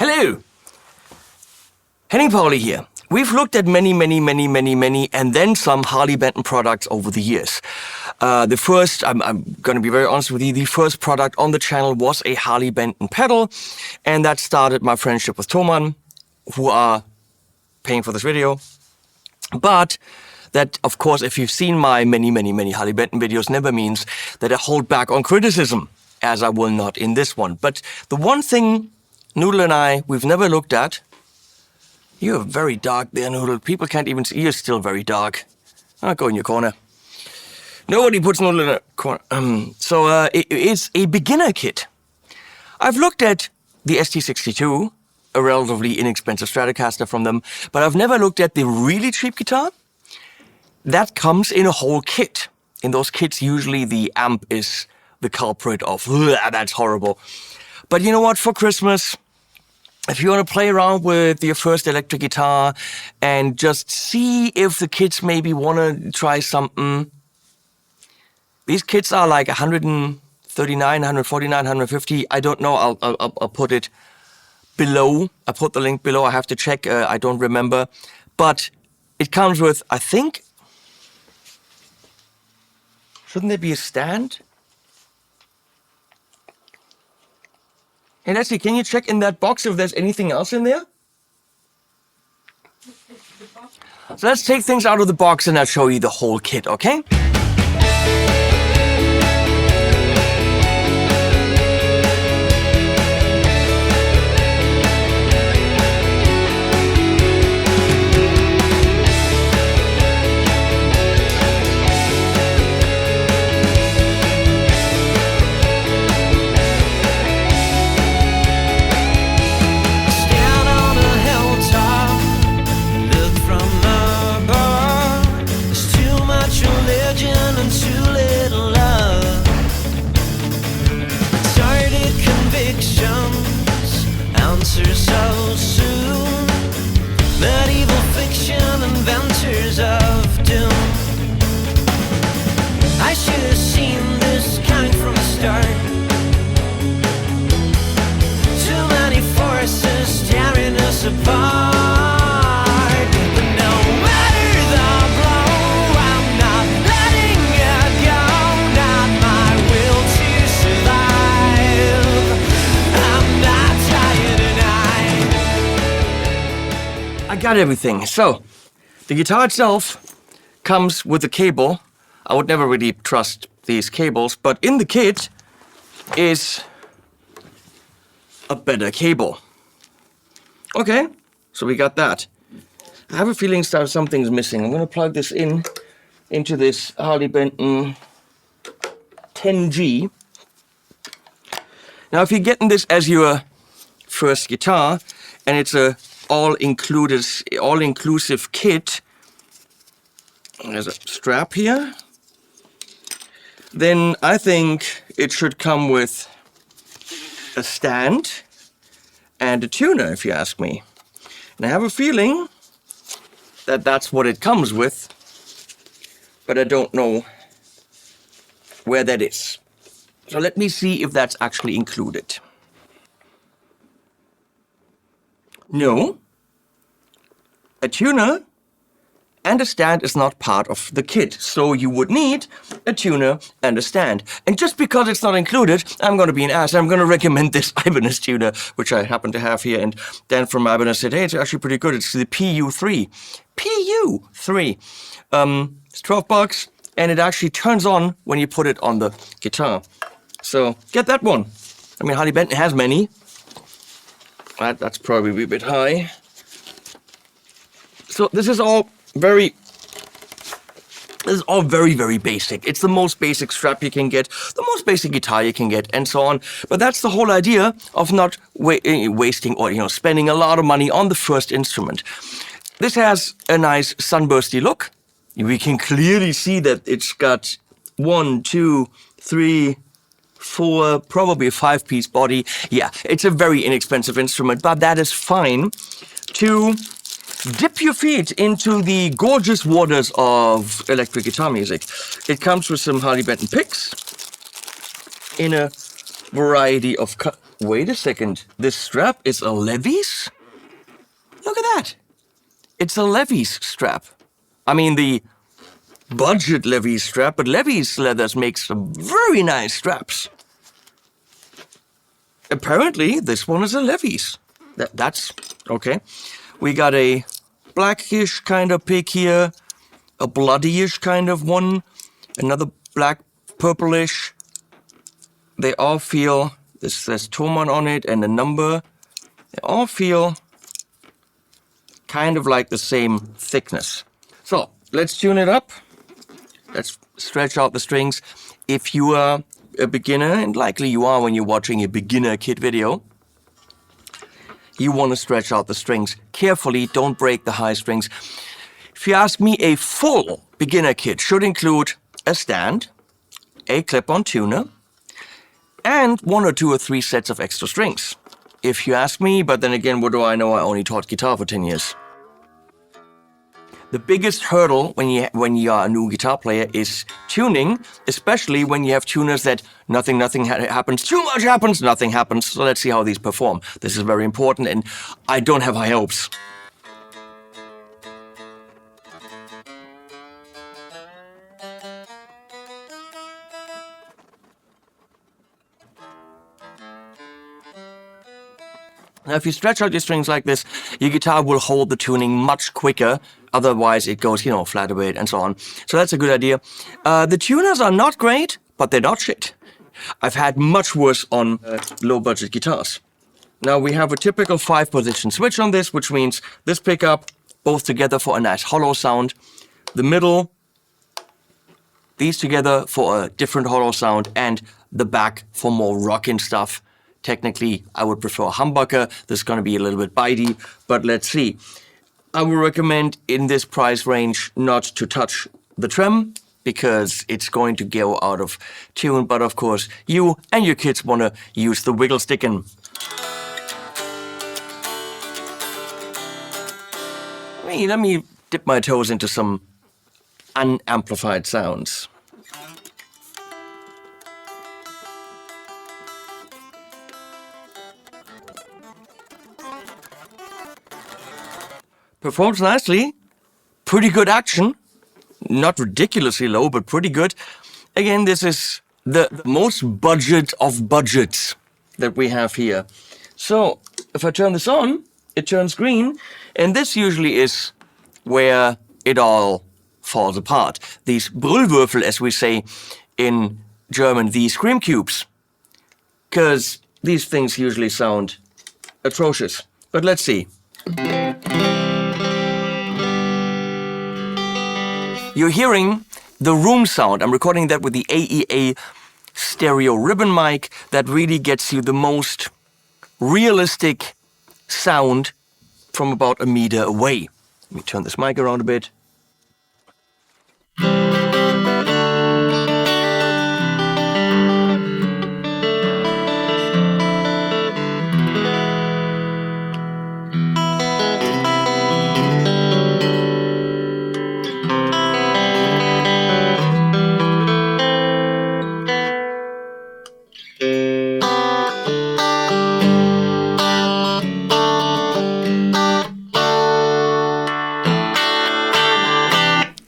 Hello! Henning Pauli here. We've looked at many, and then some Harley Benton products over the years. The first, I'm going to be very honest with you, the first product on the channel was a Harley Benton pedal, and that started my friendship with Thomann, who are paying for this video. But that, of course, if you've seen my many Harley Benton videos, never means that I hold back on criticism, as I will not in this one. But the one thing Noodle and I, we've never looked at. You're very dark there, Noodle. People can't even see. You're still very dark. I'll go in your corner. Nobody puts Noodle in a corner. It is a beginner kit. I've looked at the ST62, a relatively inexpensive Stratocaster from them, but I've never looked at the really cheap guitar. That comes in a whole kit. In those kits, usually the amp is the culprit of, that's horrible. But you know what, for Christmas, if you want to play around with your first electric guitar and just see if the kids maybe want to try something, these kits are like 139, 149, 150. I don't know. I'll put it below. I put the link below. I have to check. I don't remember. But it comes with, I think, shouldn't there be a stand? Hey, Leslie, can you check in that box if there's anything else in there? So let's take things out of the box and I'll show you the whole kit, okay? So soon, medieval fiction, inventors of doom. I should have seen this coming from the start. Too many forces tearing us apart. But no matter the blow, I'm not letting it go. Not my will to survive. I'm not tired. I got everything. So, the guitar itself comes with a cable. I would never really trust these cables, but in the kit is a better cable. Okay, so we got that. I have a feeling something's missing. I'm going to plug this into this Harley Benton 10G. Now, if you're getting this as your first guitar, and it's a all-inclusive kit. There's a strap here. Then I think it should come with a stand and a tuner, if you ask me. And I have a feeling that that's what it comes with, but I don't know where that is. So let me see if that's actually included. No, a tuner and a stand is not part of the kit, so you would need a tuner and a stand. And just because it's not included, I'm going to be an ass. I'm going to recommend this Ibanez tuner, which I happen to have here. And Dan from Ibanez said, hey, it's actually pretty good. It's the PU3. PU3. It's $12, and it actually turns on when you put it on the guitar. So get that one. I mean, Harley Benton has many. That's probably a bit high. So this is all very basic. It's the most basic strap you can get, the most basic guitar you can get, and so on. But that's the whole idea of not wasting or spending a lot of money on the first instrument. This has a nice sunbursty look. We can clearly see that it's got 1, 2, 3, 4, probably a 5-piece body. Yeah, it's a very inexpensive instrument, but that is fine to dip your feet into the gorgeous waters of electric guitar music. It comes with some Harley Benton picks in a variety of wait a second, this strap is a Levi's? Look at that. It's a Levi's strap. I mean, the budget Levi's strap, but Levi's Leathers makes some very nice straps. Apparently, this one is a Levi's. That's okay. We got a blackish kind of pig here, a bloodyish kind of one, another black purplish. They all feel, this says Thomann on it and a number. They all feel kind of like the same thickness. So let's tune it up. Let's stretch out the strings. If you are a beginner, and likely you are when you're watching a beginner kit video, you want to stretch out the strings carefully. Don't break the high strings. If you ask me, a full beginner kit should include a stand, a clip-on tuner, and 1 or 2 or 3 sets of extra strings. If you ask me, but then again, what do I know? I only taught guitar for 10 years. The biggest hurdle when you are a new guitar player is tuning, especially when you have tuners that nothing happens, too much happens, nothing happens. So let's see how these perform. This is very important, and I don't have high hopes. Now, if you stretch out your strings like this, your guitar will hold the tuning much quicker. Otherwise, it goes, flat a bit and so on. So that's a good idea. The tuners are not great, but they're not shit. I've had much worse on low-budget guitars. Now, we have a typical 5-position switch on this, which means this pickup, both together for a nice hollow sound. The middle, these together for a different hollow sound, and the back for more rockin' stuff. Technically, I would prefer a humbucker. This is going to be a little bit bitey, but let's see. I would recommend in this price range not to touch the trem because it's going to go out of tune. But of course, you and your kids want to use the wiggle stickin'. Let me dip my toes into some unamplified sounds. Performs nicely, pretty good action, not ridiculously low, but pretty good. Again, this is the most budget of budgets that we have here. So if I turn this on, it turns green, and this usually is where it all falls apart. These Brüllwürfel, as we say in German, these scream cubes, because these things usually sound atrocious. But let's see. You're hearing the room sound. I'm recording that with the AEA stereo ribbon mic that really gets you the most realistic sound from about a meter away. Let me turn this mic around a bit.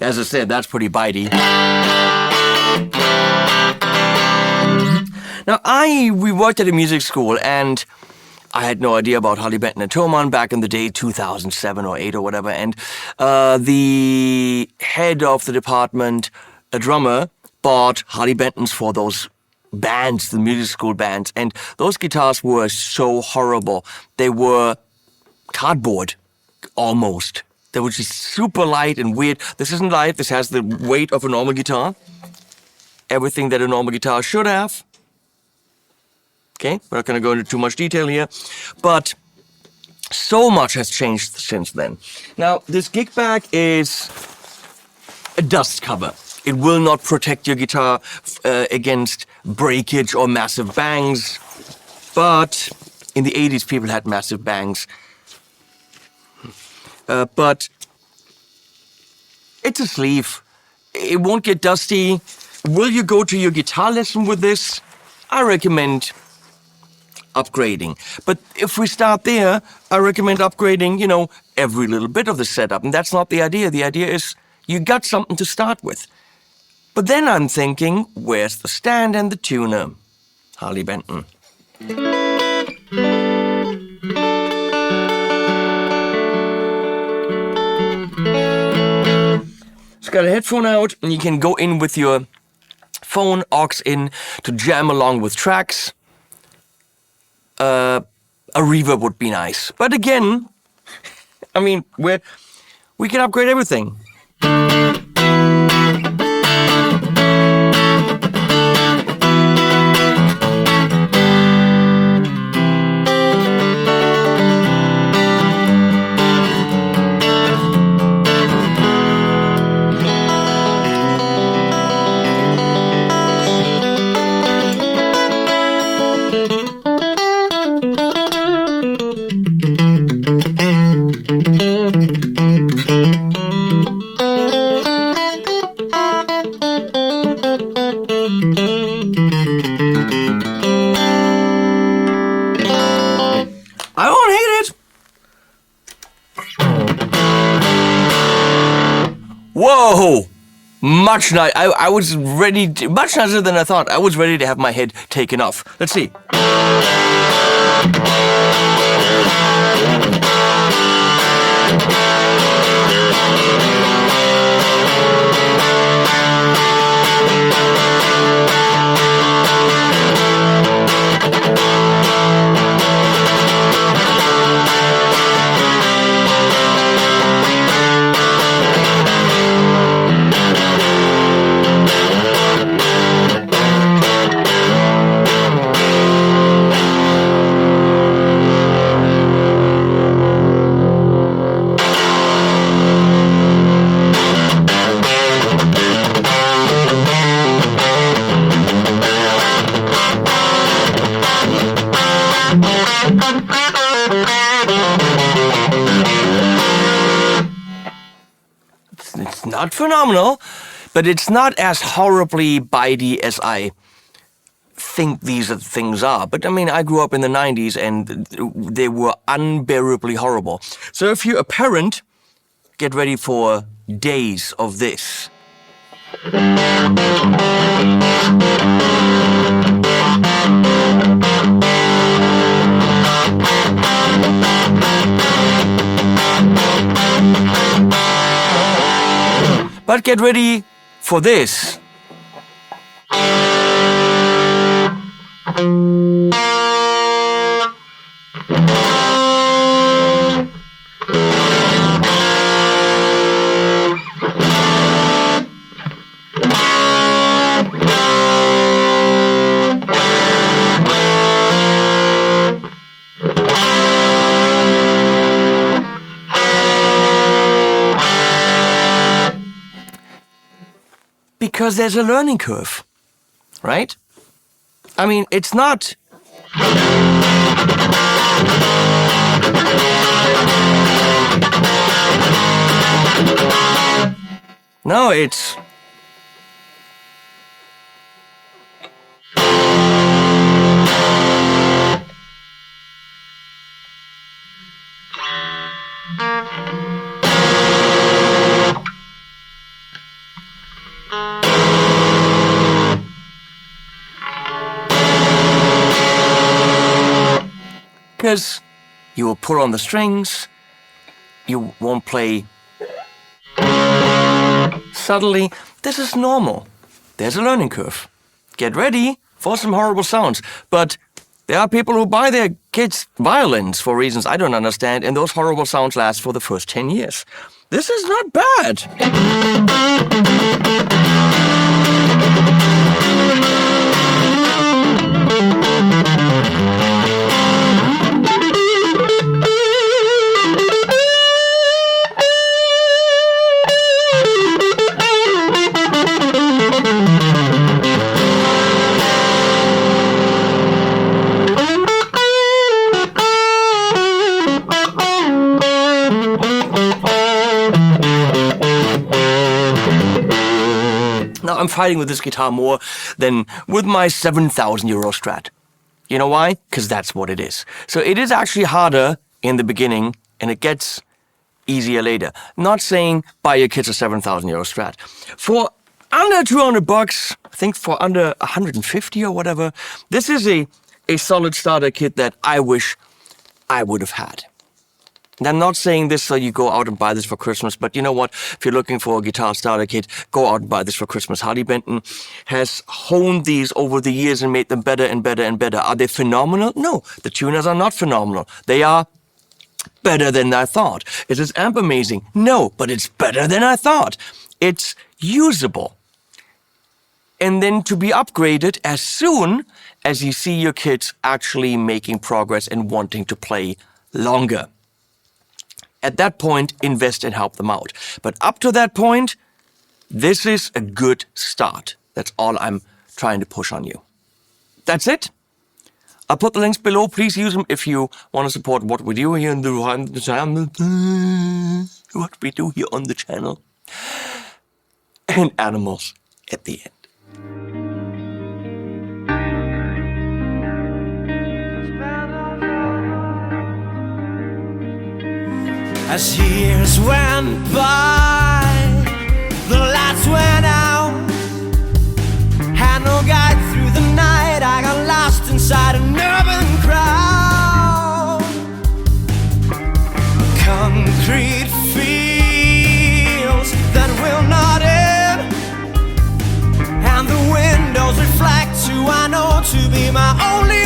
As I said, that's pretty bitey. Now, we worked at a music school, and I had no idea about Harley, Benton, and Thomann back in the day, 2007 or 8 or whatever. And the head of the department, a drummer, bought Harley Bentons for those bands, the music school bands. And those guitars were so horrible. They were cardboard, almost. They were just super light and weird. This isn't light. This has the weight of a normal guitar. Everything that a normal guitar should have. Okay, we're not going to go into too much detail here. But so much has changed since then. Now, this gig bag is a dust cover. It will not protect your guitar against breakage or massive bangs. But in the 80s, people had massive bangs. But it's a sleeve. It won't get dusty. Will you go to your guitar lesson with this? I recommend upgrading. But if we start there, I recommend upgrading, every little bit of the setup. And that's not the idea. The idea is you got something to start with. But then I'm thinking, where's the stand and the tuner? Harley Benton. It's got a headphone out, and you can go in with your phone aux in to jam along with tracks. A reverb would be nice. But again, I mean, we can upgrade everything. I don't hate it. Whoa, much nice. I was ready. Much nicer than I thought. I was ready to have my head taken off. Let's see. It's not phenomenal, but it's not as horribly bitey as I think these things are. But I mean, I grew up in the 90s and they were unbearably horrible. So if you're a parent, get ready for days of this. But get ready for this. Because there's a learning curve, right? I mean, it's not... No, it's... Because you will pull on the strings, you won't play subtly. This is normal. There's a learning curve. Get ready for some horrible sounds. But there are people who buy their kids violins for reasons I don't understand, and those horrible sounds last for the first 10 years. This is not bad. Now, I'm fighting with this guitar more than with my 7,000 euro Strat. You know why? Because that's what it is. So it is actually harder in the beginning, and it gets easier later. Not saying buy your kids a 7,000 euro Strat. For under $200, I think for under 150 or whatever, this is a solid starter kit that I wish I would have had. And I'm not saying this so you go out and buy this for Christmas, but you know what? If you're looking for a guitar starter kit, go out and buy this for Christmas. Harley Benton has honed these over the years and made them better and better and better. Are they phenomenal? No, the tuners are not phenomenal. They are better than I thought. Is this amp amazing? No, but it's better than I thought. It's usable. And then to be upgraded as soon as you see your kids actually making progress and wanting to play longer. At that point, invest and help them out. But up to that point, this is a good start. That's all I'm trying to push on you. That's it. I'll put the links below. Please use them if you want to support what we do here on the channel. What we do here on the channel. And animals at the end. As years went by, the lights went out. Had no guide through the night. I got lost inside an urban crowd. Concrete fields that will not end, and the windows reflect who I know to be my only